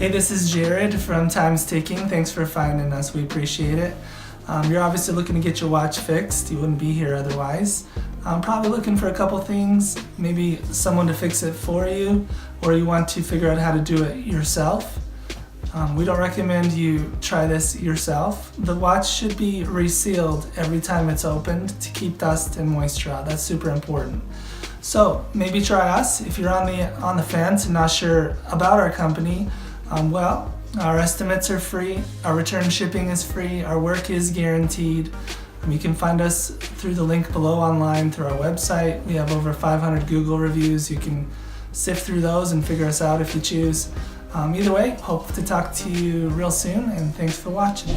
Hey, this is Jared from Time's Ticking. Thanks for finding us. We appreciate it. You're obviously looking to get your watch fixed. You wouldn't be here otherwise. Probably looking for a couple things, maybe someone to fix it for you, or you want to figure out how to do it yourself. We don't recommend you try this yourself. The watch should be resealed every time it's opened to keep dust and moisture out. That's super important. So maybe try us. If you're on the fence and not sure about our company, our estimates are free, our return shipping is free, our work is guaranteed. You can find us through the link below online through our website. We have over 500 Google reviews. You can sift through those and figure us out if you choose. Either way, hope to talk to you real soon, and thanks for watching.